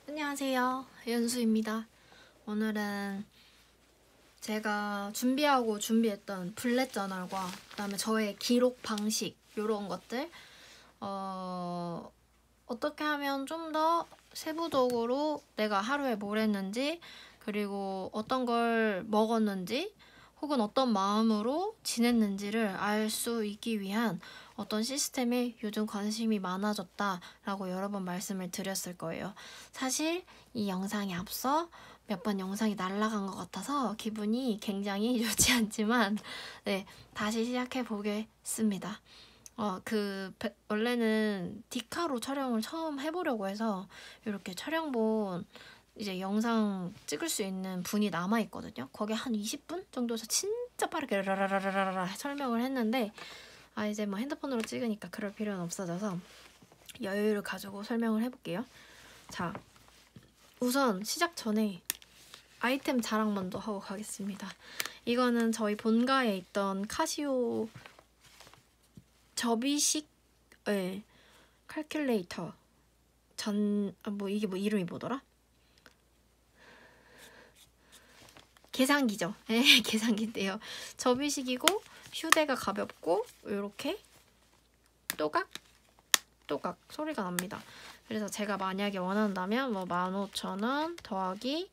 안녕하세요. 연수입니다. 오늘은 제가 준비했던 블렛 저널과 그다음에 저의 기록 방식 이런 것들 어떻게 하면 좀 더 세부적으로 내가 하루에 뭘 했는지 그리고 어떤 걸 먹었는지 혹은 어떤 마음으로 지냈는지를 알 수 있기 위한 어떤 시스템에 요즘 관심이 많아졌다라고 여러 번 말씀을 드렸을 거예요. 사실 이 영상에 앞서 몇 번 영상이 날아간 것 같아서 기분이 굉장히 좋지 않지만 네, 다시 시작해 보겠습니다. 원래는 디카로 촬영을 처음 해보려고 해서 이렇게 촬영본 이제 영상 찍을 수 있는 분이 남아있거든요. 거기 한 20분 정도에서 진짜 빠르게 라라라라라 설명을 했는데 이제 뭐 핸드폰으로 찍으니까 그럴 필요는 없어져서 여유를 가지고 설명을 해볼게요. 자, 우선 시작 전에 아이템 자랑 먼저 하고 가겠습니다. 이거는 저희 본가에 있던 카시오 접이식 칼큘레이터 이게 이름이 뭐더라? 계산기죠. 계산기인데요. 접이식이고 휴대가 가볍고 이렇게 또각 또각 소리가 납니다. 그래서 제가 만약에 원한다면 15,000원 더하기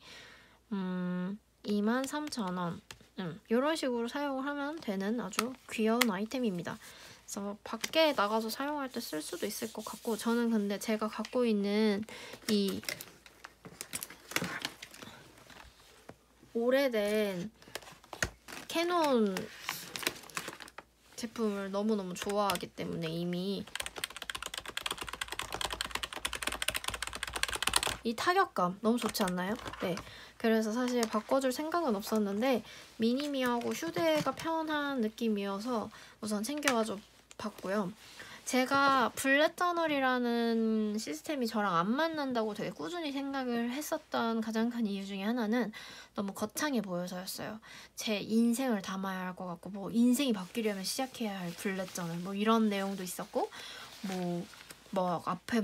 23,000원 이런 식으로 사용을 하면 되는 아주 귀여운 아이템입니다. 그래서 밖에 나가서 사용할 때 쓸 수도 있을 것 같고, 저는 근데 제가 갖고 있는 이 오래된 캐논 제품을 너무너무 좋아하기 때문에 이미 이 타격감 너무 좋지 않나요? 네. 그래서 사실 바꿔줄 생각은 없었는데 미니미하고 휴대가 편한 느낌이어서 우선 챙겨가지고 봤고요. 제가 블렛 저널이라는 시스템이 저랑 안 맞는다고 되게 꾸준히 생각을 했었던 가장 큰 이유 중에 하나는 너무 거창해 보여서였어요. 제 인생을 담아야 할 것 같고 인생이 바뀌려면 시작해야 할 블렛 저널 이런 내용도 있었고 앞에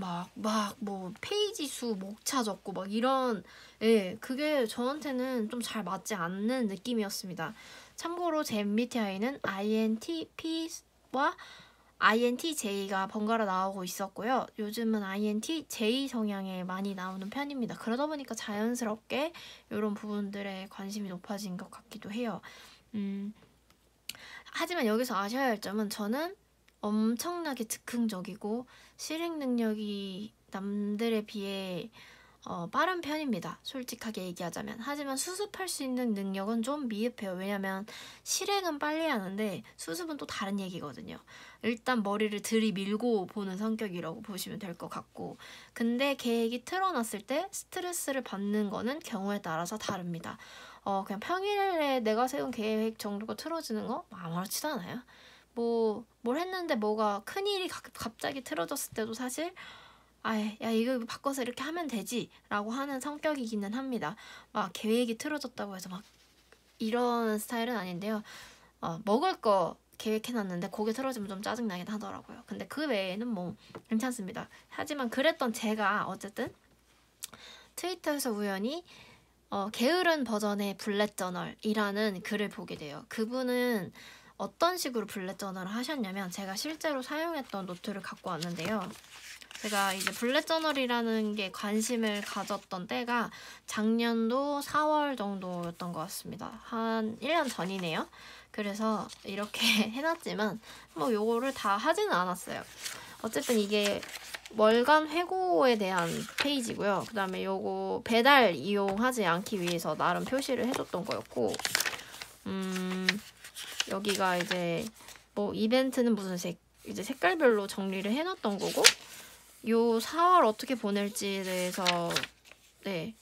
페이지 수 목차 적고 이런 그게 저한테는 좀 잘 맞지 않는 느낌이었습니다. 참고로 제 MBTI는 INTP와 INTJ가 번갈아 나오고 있었고요. 요즘은 INTJ 성향에 많이 나오는 편입니다. 그러다 보니까 자연스럽게 이런 부분들에 관심이 높아진 것 같기도 해요. 하지만 여기서 아셔야 할 점은 저는 엄청나게 즉흥적이고 실행 능력이 남들에 비해 빠른 편입니다. 솔직하게 얘기하자면. 하지만 수습할 수 있는 능력은 좀 미흡해요. 왜냐면 실행은 빨리 하는데 수습은 또 다른 얘기거든요. 일단 머리를 들이밀고 보는 성격이라고 보시면 될 것 같고, 근데 계획이 틀어놨을 때 스트레스를 받는 거는 경우에 따라서 다릅니다. 그냥 평일에 내가 세운 계획 정도가 틀어지는 거 아무렇지도 않아요. 뭘 했는데 뭐가 큰일이 갑자기 틀어졌을 때도 사실 야 이거 바꿔서 이렇게 하면 되지 라고 하는 성격이기는 합니다. 계획이 틀어졌다고 해서 이런 스타일은 아닌데요. 먹을 거 계획해놨는데 고개 틀어지면 좀 짜증나긴 하더라고요. 근데 그 외에는 괜찮습니다. 하지만 그랬던 제가 어쨌든 트위터에서 우연히 게으른 버전의 블렛 저널이라는 글을 보게 돼요. 그분은 어떤 식으로 블렛 저널을 하셨냐면, 제가 실제로 사용했던 노트를 갖고 왔는데요. 제가 이제 블렛 저널이라는 게 관심을 가졌던 때가 작년도 4월 정도였던 것 같습니다. 한 1년 전이네요. 그래서 이렇게 해놨지만 요거를 다 하지는 않았어요. 어쨌든 이게 월간 회고에 대한 페이지고요. 그 다음에 요거 배달 이용하지 않기 위해서 나름 표시를 해줬던 거였고, 여기가 이제 이벤트는 무슨 이제 색깔별로 정리를 해놨던 거고, 요 4월 어떻게 보낼지에 대해서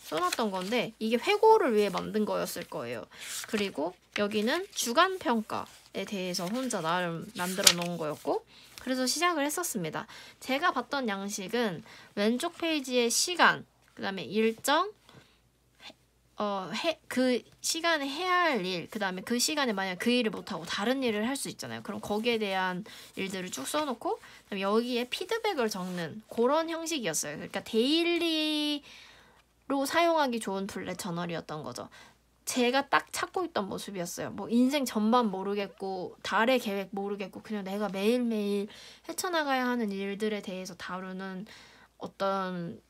써놨던 건데, 이게 회고를 위해 만든 거였을 거예요. 그리고 여기는 주간 평가에 대해서 혼자 나름 만들어 놓은 거였고, 그래서 시작을 했었습니다. 제가 봤던 양식은 왼쪽 페이지에 시간, 그 다음에 일정, 그 시간에 해야 할 일, 그 다음에 그 시간에 만약 그 일을 못하고 다른 일을 할 수 있잖아요. 그럼 거기에 대한 일들을 쭉 써놓고, 그다음에 여기에 피드백을 적는 그런 형식이었어요. 그러니까 데일리 사용하기 좋은 블랙 저널이었던 거죠. 제가 딱 찾고 있던 모습이었어요. 뭐 인생 전반 모르겠고 달의 계획 모르겠고 그냥 내가 매일매일 헤쳐나가야 하는 일들에 대해서 다루는 어떤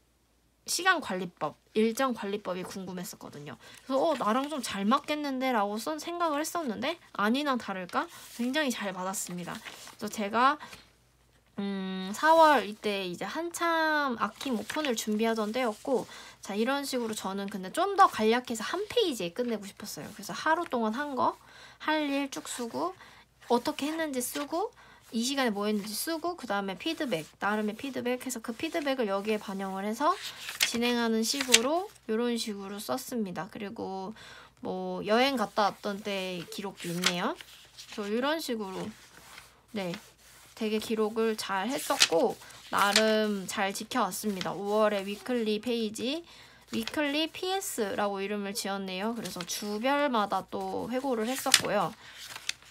시간 관리법, 일정 관리법이 궁금했었거든요. 그래서 나랑 좀 잘 맞겠는데 라고 생각을 했었는데 아니나 다를까 굉장히 잘 받았습니다. 그래서 제가 4월 이때 이제 한참 아킴 오픈을 준비하던 때였고, 자, 이런 식으로 저는 근데 좀 더 간략해서 한 페이지에 끝내고 싶었어요. 그래서 하루 동안 한 거, 할 일 쭉 쓰고, 어떻게 했는지 쓰고, 이 시간에 뭐 했는지 쓰고, 그 다음에 피드백, 나름의 피드백 해서 그 피드백을 여기에 반영을 해서 진행하는 식으로, 이런 식으로 썼습니다. 그리고 뭐 여행 갔다 왔던 때 기록도 있네요. 저 이런 식으로, 네. 되게 기록을 잘 했었고 나름 잘 지켜왔습니다. 5월에 위클리 페이지 위클리 PS라고 이름을 지었네요. 그래서 주별마다 또 회고를 했었고요.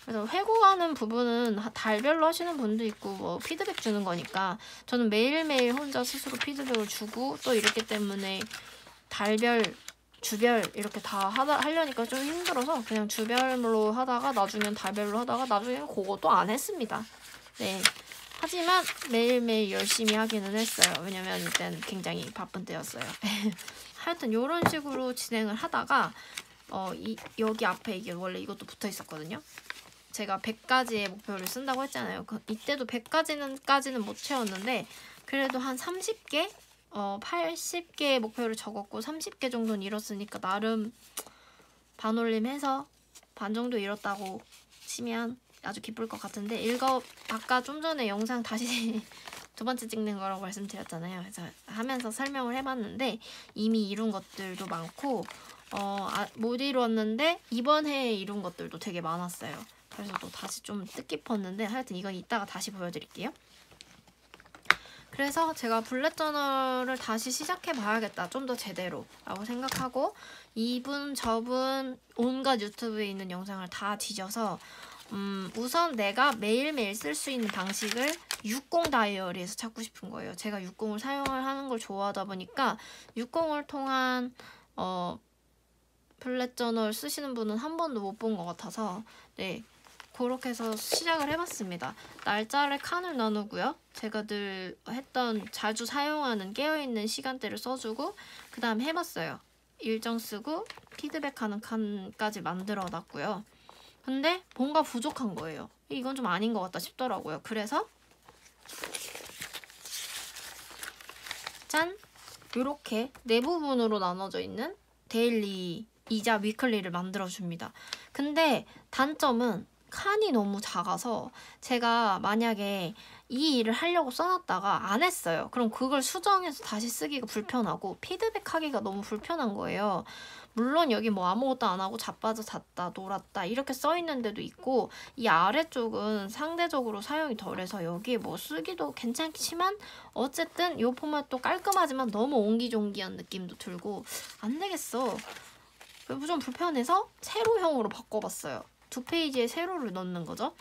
그래서 회고하는 부분은 달별로 하시는 분도 있고 뭐 피드백 주는 거니까 저는 매일매일 혼자 스스로 피드백을 주고 또 이렇기 때문에 달별 주별 이렇게 다 하려니까 좀 힘들어서 그냥 주별로 하다가 나중엔 달별로 하다가 나중엔 그것도 안 했습니다. 네. 하지만 매일매일 열심히 하기는 했어요. 왜냐면 이때는 굉장히 바쁜 때였어요. 하여튼 이런 식으로 진행을 하다가 여기 앞에 이게 원래 이것도 붙어 있었거든요. 제가 100가지의 목표를 쓴다고 했잖아요. 이때도 100가지까지는 못 채웠는데 그래도 한 30개? 80개의 목표를 적었고 30개 정도는 이뤘으니까 나름 반올림해서 반 정도 이뤘다고 치면 아주 기쁠 것 같은데 아까 좀 전에 영상 다시 두 번째 찍는 거라고 말씀드렸잖아요. 그래서 하면서 설명을 해봤는데 이미 이룬 것들도 많고 못 이뤘는데 이번 해에 이룬 것들도 되게 많았어요. 그래서 또 다시 좀 뜻깊었는데 하여튼 이건 이따가 다시 보여드릴게요. 그래서 제가 블랙 저널을 다시 시작해봐야겠다. 좀 더 제대로 라고 생각하고 이분 저분 온갖 유튜브에 있는 영상을 다 뒤져서 우선 내가 매일매일 쓸 수 있는 방식을 60 다이어리에서 찾고 싶은 거예요. 제가 60을 사용을 하는 걸 좋아하다 보니까 60을 통한 블랙 저널 쓰시는 분은 한 번도 못 본 것 같아서 네, 그렇게 해서 시작을 해봤습니다. 날짜를 칸을 나누고요. 제가 늘 자주 사용하는 깨어있는 시간대를 써주고 그 다음 해봤어요. 일정 쓰고 피드백하는 칸까지 만들어놨고요. 근데 뭔가 부족한 거예요. 이건 좀 아닌 것 같다 싶더라고요. 그래서 짠! 이렇게 네 부분으로 나눠져 있는 데일리이자 위클리를 만들어줍니다. 근데 단점은 칸이 너무 작아서 제가 만약에 이 일을 하려고 써놨다가 안 했어요. 그럼 그걸 수정해서 다시 쓰기가 불편하고 피드백하기가 너무 불편한 거예요. 물론 여기 뭐 아무것도 안 하고 자빠져 잤다 놀았다 이렇게 써있는 데도 있고 이 아래쪽은 상대적으로 사용이 덜해서 여기에 뭐 쓰기도 괜찮지만 어쨌든 이 포맷도 깔끔하지만 너무 옹기종기한 느낌도 들고 안 되겠어. 좀 불편해서 세로형으로 바꿔봤어요. 2페이지에 세로를 넣는 거죠.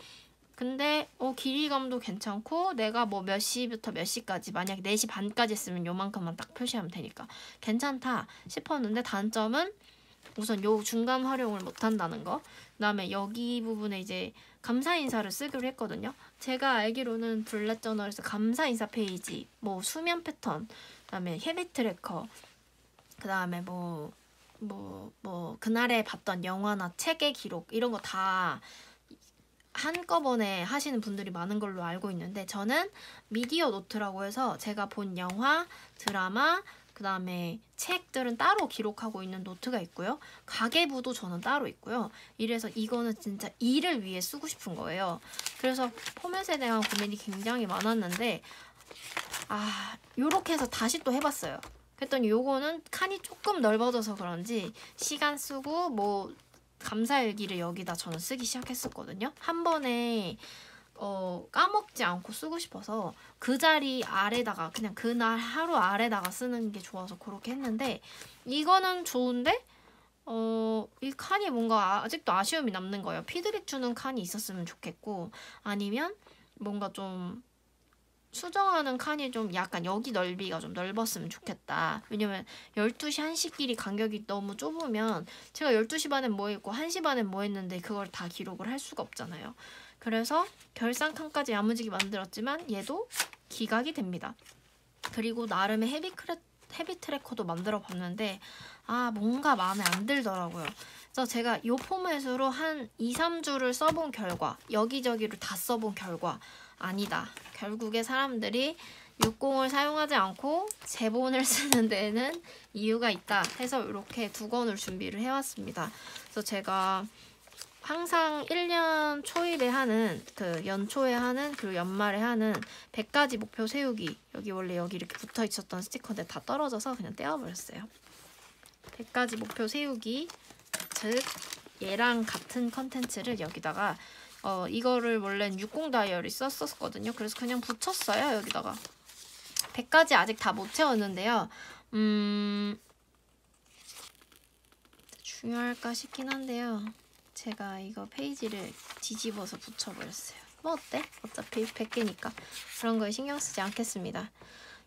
근데 길이감도 괜찮고 내가 뭐 몇 시부터 몇 시까지 만약에 4시 반까지 쓰면 요만큼만 딱 표시하면 되니까 괜찮다 싶었는데 단점은 우선 요 중간 활용을 못한다는 거. 그 다음에 여기 부분에 이제 감사 인사를 쓰기로 했거든요. 제가 알기로는 블랙 저널에서 감사 인사 페이지, 뭐 수면 패턴, 그 다음에 헤비 트래커, 그 다음에 뭐 그날에 봤던 영화나 책의 기록 이런 거 다 한꺼번에 하시는 분들이 많은 걸로 알고 있는데 저는 미디어 노트라고 해서 제가 본 영화, 드라마, 그 다음에 책들은 따로 기록하고 있는 노트가 있고요. 가계부도 저는 따로 있고요. 이래서 이거는 진짜 일을 위해 쓰고 싶은 거예요. 그래서 포맷에 대한 고민이 굉장히 많았는데 요렇게 해서 다시 또 해봤어요. 그랬더니 요거는 칸이 조금 넓어져서 그런지 시간 쓰고 뭐 감사일기를 여기다 저는 쓰기 시작했었거든요. 한 번에 까먹지 않고 쓰고 싶어서 그 자리 아래다가 그냥 그날 하루 아래다가 쓰는 게 좋아서 그렇게 했는데 이거는 좋은데 이 칸이 뭔가 아직도 아쉬움이 남는 거예요. 피드백 주는 칸이 있었으면 좋겠고 아니면 뭔가 좀 수정하는 칸이 좀 약간 여기 넓이가 좀 넓었으면 좋겠다. 왜냐면 12시 1시끼리 간격이 너무 좁으면 제가 12시 반엔 뭐 했고 1시 반엔 뭐 했는데 그걸 다 기록을 할 수가 없잖아요. 그래서 결산 칸까지 야무지게 만들었지만 얘도 기각이 됩니다. 그리고 나름의 헤비 트래커도 만들어 봤는데 뭔가 마음에 안 들더라고요. 그래서 제가 이 포맷으로 한 2, 3주를 써본 결과 여기저기를 다 써본 결과 아니다. 결국에 사람들이 60을 사용하지 않고 제본을 쓰는 데에는 이유가 있다 해서 이렇게 2권을 준비를 해왔습니다. 그래서 제가 항상 1년 초일에 하는 연초에 하는 그리고 연말에 하는 100가지 목표 세우기 여기 원래 여기 이렇게 붙어 있었던 스티커인데 다 떨어져서 그냥 떼어버렸어요. 100가지 목표 세우기 즉 얘랑 같은 컨텐츠를 여기다가 이거를 원래는 60 다이어리 썼었거든요. 그래서 그냥 붙였어요. 여기다가 100가지 아직 다 못 채웠는데요. 중요할까 싶긴 한데요. 제가 이거 페이지를 뒤집어서 붙여버렸어요. 뭐 어때? 어차피 100개니까 그런 거에 신경 쓰지 않겠습니다.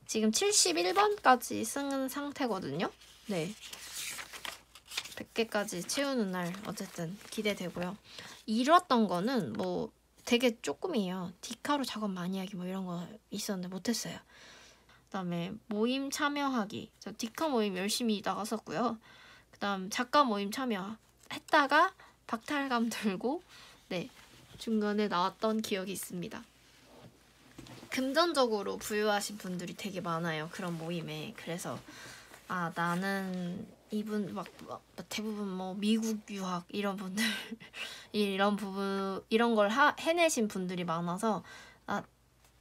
지금 71번까지 쓴 상태거든요. 네, 100개까지 채우는 날 어쨌든 기대되고요. 이뤘던 거는 뭐 되게 조금이에요. 디카로 작업 많이 하기 뭐 이런 거 있었는데 못했어요. 그다음에 모임 참여하기. 저 디카 모임 열심히 나갔었고요. 그다음 작가 모임 참여했다가 박탈감 들고 네 중간에 나왔던 기억이 있습니다. 금전적으로 부유하신 분들이 되게 많아요. 그런 모임에. 그래서 나는 이분 막 대부분 뭐 미국 유학 이런 분들 이런 걸 해내신 분들이 많아서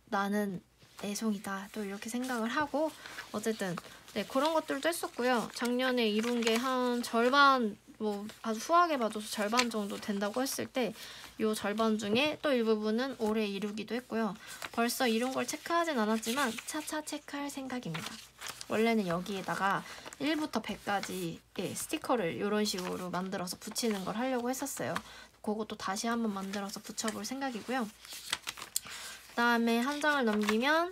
나는 애송이다 또 이렇게 생각을 하고 어쨌든 네 그런 것들도 했었고요. 작년에 이룬 게 한 절반 뭐 아주 후하게 봐줘서 절반 정도 된다고 했을 때 요 절반 중에 또 일부분은 올해 이루기도 했고요. 벌써 이룬 걸 체크하진 않았지만 차차 체크할 생각입니다. 원래는 여기에다가 1부터 100까지 스티커를 이런 식으로 만들어서 붙이는 걸 하려고 했었어요. 그것도 다시 한번 만들어서 붙여볼 생각이고요. 그다음에 한 장을 넘기면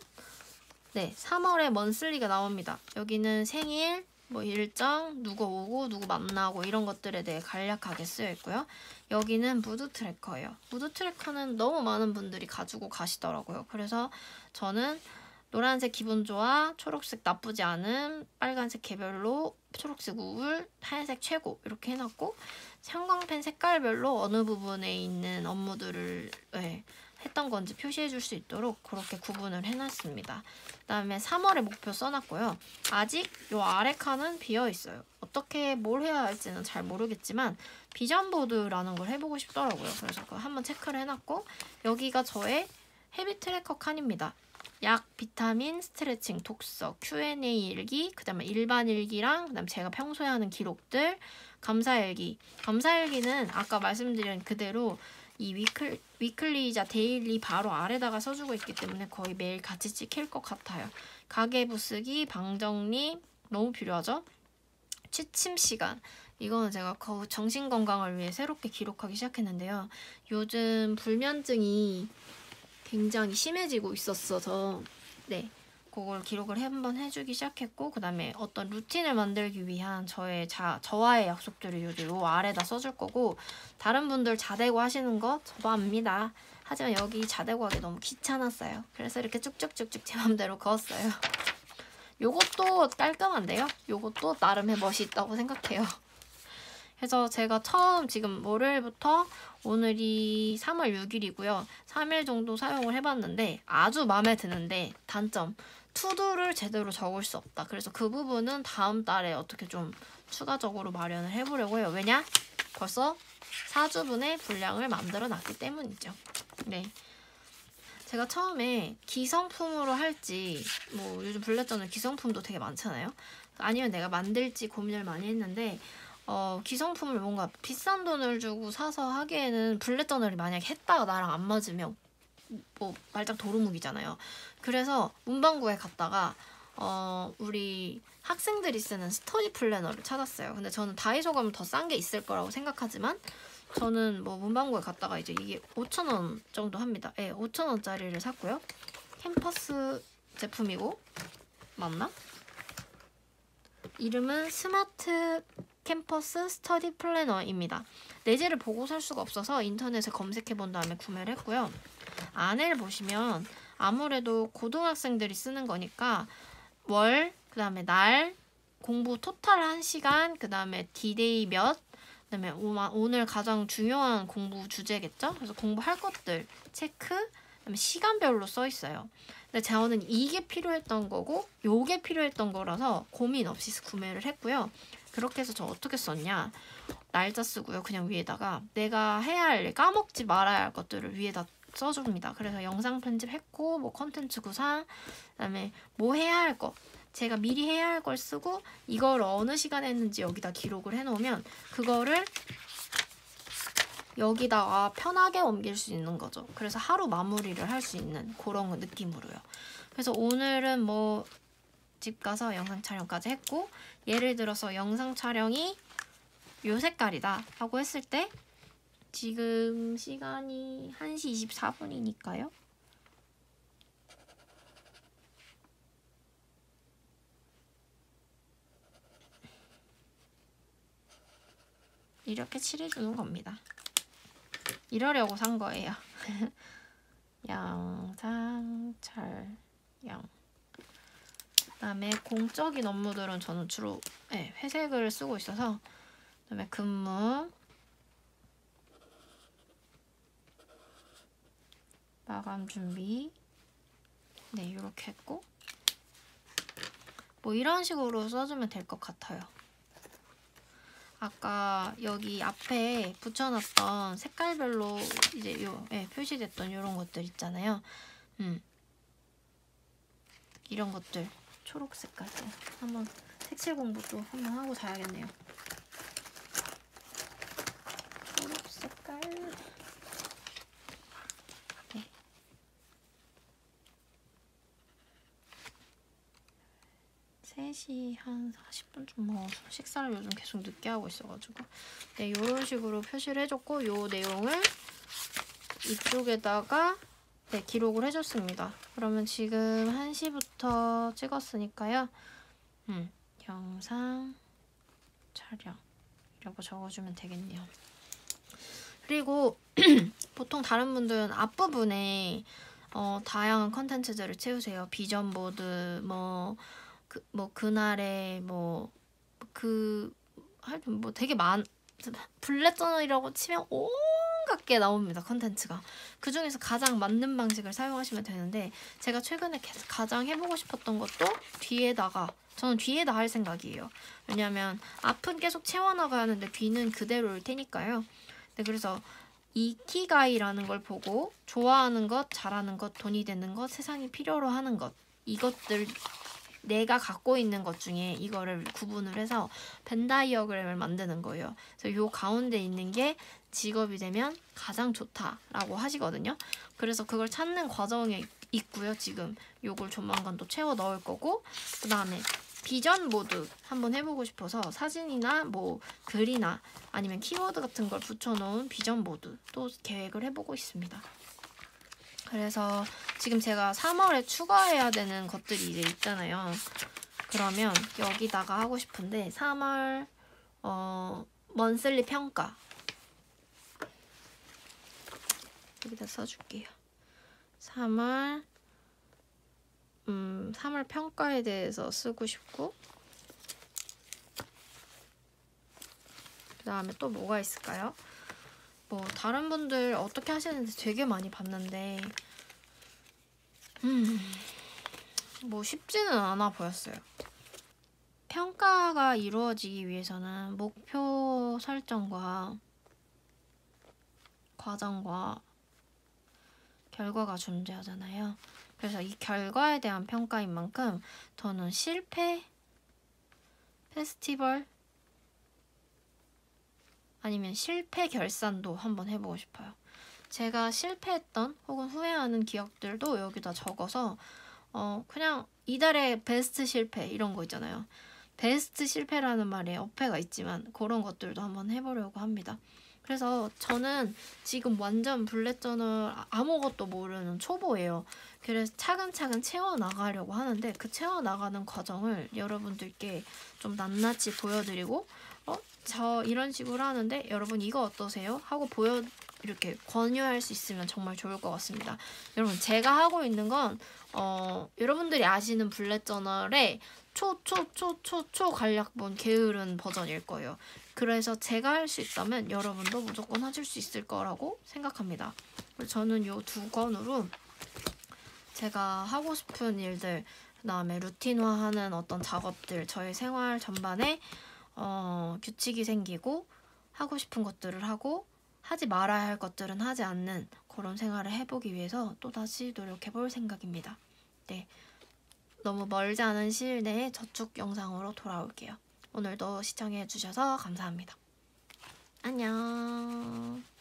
네 3월에 먼슬리가 나옵니다. 여기는 생일, 뭐 일정, 누구 오고 누구 만나고 이런 것들에 대해 간략하게 쓰여 있고요. 여기는 무드 트래커예요. 무드 트래커는 너무 많은 분들이 가지고 가시더라고요. 그래서 저는 노란색 기분 좋아, 초록색 나쁘지 않음, 빨간색 개별로, 초록색 우울, 하얀색 최고 이렇게 해놨고 형광펜 색깔별로 어느 부분에 있는 업무들을 했던 건지 표시해 줄 수 있도록 그렇게 구분을 해놨습니다. 그 다음에 3월에 목표 써놨고요. 아직 요 아래 칸은 비어있어요. 어떻게 뭘 해야 할지는 잘 모르겠지만 비전보드라는 걸 해보고 싶더라고요. 그래서 그거 한번 체크를 해놨고 여기가 저의 헤비 트래커 칸입니다. 약, 비타민, 스트레칭, 독서, Q&A 일기, 그 다음에 일반 일기랑 그 다음에 제가 평소에 하는 기록들, 감사일기. 감사일기는 아까 말씀드린 그대로 이 위클리이자 데일리 바로 아래다가 써주고 있기 때문에 거의 매일 같이 찍힐 것 같아요. 가계부 쓰기, 방정리 너무 필요하죠? 취침 시간. 이거는 제가 정신건강을 위해 새롭게 기록하기 시작했는데요. 요즘 불면증이 굉장히 심해지고 있었어서 네 그걸 기록을 한번 해주기 시작했고 그 다음에 어떤 루틴을 만들기 위한 저와의 약속들을 요즘 요 아래다 써줄 거고 다른 분들 자대고 하시는 거 저도 압니다. 하지만 여기 자대고 하기 너무 귀찮았어요. 그래서 이렇게 쭉쭉쭉쭉 제 맘대로 그었어요. 요것도 깔끔한데요? 요것도 나름의 멋이 있다고 생각해요. 그래서 제가 처음 지금 월요일부터 오늘이 3월 6일이고요. 3일 정도 사용을 해봤는데 아주 마음에 드는데 단점 투두를 제대로 적을 수 없다. 그래서 그 부분은 다음 달에 어떻게 좀 추가적으로 마련을 해보려고 해요. 왜냐? 벌써 4주분의 분량을 만들어 놨기 때문이죠. 네. 제가 처음에 기성품으로 할지 뭐 요즘 블랙저널 기성품도 되게 많잖아요. 아니면 내가 만들지 고민을 많이 했는데 기성품을 뭔가 비싼 돈을 주고 사서 하기에는 블랙저널이 만약에 했다가 나랑 안 맞으면 뭐 말짱 도루묵이잖아요. 그래서 문방구에 갔다가 우리 학생들이 쓰는 스터디 플래너를 찾았어요. 근데 저는 다이소 가면 더 싼 게 있을 거라고 생각하지만 저는 뭐 문방구에 갔다가 이제 이게 5,000원 정도 합니다. 네, 5,000원짜리를 샀고요. 캠퍼스 제품이고, 맞나? 이름은 스마트 캠퍼스 스터디 플래너입니다. 내지를 보고 살 수가 없어서 인터넷에 검색해 본 다음에 구매를 했고요. 안을 보시면 아무래도 고등학생들이 쓰는 거니까 월, 그 다음에 날, 공부 토탈 1시간, 그 다음에 디데이 몇, 그 다음에 오늘 가장 중요한 공부 주제겠죠? 그래서 공부할 것들 체크, 그 다음에 시간별로 써 있어요. 근데 저는 이게 필요했던 거고 요게 필요했던 거라서 고민 없이 구매를 했고요. 그렇게 해서 저 어떻게 썼냐, 날짜 쓰고요. 그냥 위에다가 내가 해야 할 일, 까먹지 말아야 할 것들을 위에다 써줍니다. 그래서 영상 편집했고, 뭐 컨텐츠 구상, 그다음에 뭐 해야 할 거, 제가 미리 해야 할 걸 쓰고 이걸 어느 시간에 했는지 여기다 기록을 해놓으면 그거를 여기다가 편하게 옮길 수 있는 거죠. 그래서 하루 마무리를 할 수 있는 그런 느낌으로요. 그래서 오늘은 뭐 집 가서 영상 촬영까지 했고, 예를 들어서 영상 촬영이 요 색깔이다 하고 했을 때 지금 시간이 1시 24분이니까요. 이렇게 칠해주는 겁니다. 이러려고 산 거예요. 영상 촬영. 그다음에 공적인 업무들은 저는 주로 회색을 쓰고 있어서, 그다음에 근무, 마감 준비, 네 이렇게 했고, 뭐 이런 식으로 써주면 될 것 같아요. 아까 여기 앞에 붙여놨던 색깔별로 이제 표시됐던 이런 것들 있잖아요. 이런 것들 초록색까지 한번 색칠 공부도 한번 하고 자야겠네요. 초록색깔. 네. (3시) 한 40분쯤 먹어서 식사를 요즘 계속 늦게 하고 있어가지고, 네, 이런 식으로 표시를 해줬고, 요 내용을 이쪽에다가 기록을 해줬습니다. 그러면 지금 1시부터 찍었으니까요. 영상 촬영이라고 적어주면 되겠네요. 그리고 보통 다른 분들은 앞부분에 다양한 컨텐츠들을 채우세요. 비전 보드, 그날의 하여튼 되게 블랙 저널이라고 치면 온갖 게 나옵니다. 컨텐츠가. 그 중에서 가장 맞는 방식을 사용하시면 되는데, 제가 최근에 가장 해보고 싶었던 것도 저는 뒤에다 할 생각이에요. 왜냐면 앞은 계속 채워나가야 하는데 뒤는 그대로일 테니까요. 네, 그래서 이키가이라는 걸 보고 좋아하는 것, 잘하는 것, 돈이 되는 것, 세상이 필요로 하는 것, 이것들 내가 갖고 있는 것 중에 이거를 구분을 해서 벤 다이어그램을 만드는 거예요. 그래서 요 가운데 있는 게 직업이 되면 가장 좋다라고 하시거든요. 그래서 그걸 찾는 과정에 있고요. 지금 요걸 조만간 또 채워 넣을 거고, 그 다음에 비전 보드 한번 해보고 싶어서 사진이나 글이나 아니면 키워드 같은 걸 붙여놓은 비전 보드 또 계획을 해보고 있습니다. 그래서 지금 제가 3월에 추가해야 되는 것들이 이제 있잖아요. 그러면 여기다가 하고 싶은데 3월 먼슬리 평가 여기다 써줄게요. 3월 평가에 대해서 쓰고 싶고, 그 다음에 또 뭐가 있을까요? 다른 분들 어떻게 하시는지 되게 많이 봤는데 쉽지는 않아 보였어요. 평가가 이루어지기 위해서는 목표 설정과 과정과 결과가 존재하잖아요. 그래서 이 결과에 대한 평가인 만큼 저는 실패 페스티벌 아니면 실패 결산도 한번 해보고 싶어요. 제가 실패했던 혹은 후회하는 기억들도 여기다 적어서 그냥 이달의 베스트 실패 이런 거 있잖아요. 베스트 실패라는 말에 어폐가 있지만 그런 것들도 한번 해보려고 합니다. 그래서 저는 지금 완전 블랙 저널 아무것도 모르는 초보예요. 그래서 차근차근 채워나가려고 하는데 그 채워나가는 과정을 여러분들께 좀 낱낱이 보여드리고 저 이런 식으로 하는데 여러분 이거 어떠세요? 하고 이렇게 권유할 수 있으면 정말 좋을 것 같습니다. 여러분 제가 하고 있는 건 여러분들이 아시는 블랙 저널의 초 간략본 게으른 버전일 거예요. 그래서 제가 할 수 있다면 여러분도 무조건 하실 수 있을 거라고 생각합니다. 저는 이 두 권으로 제가 하고 싶은 일들, 그다음에 루틴화하는 어떤 작업들, 저의 생활 전반에 규칙이 생기고 하고 싶은 것들을 하고 하지 말아야 할 것들은 하지 않는 그런 생활을 해보기 위해서 또다시 노력해볼 생각입니다. 네, 너무 멀지 않은 시일 내에 저축 영상으로 돌아올게요. 오늘도 시청해주셔서 감사합니다. 안녕.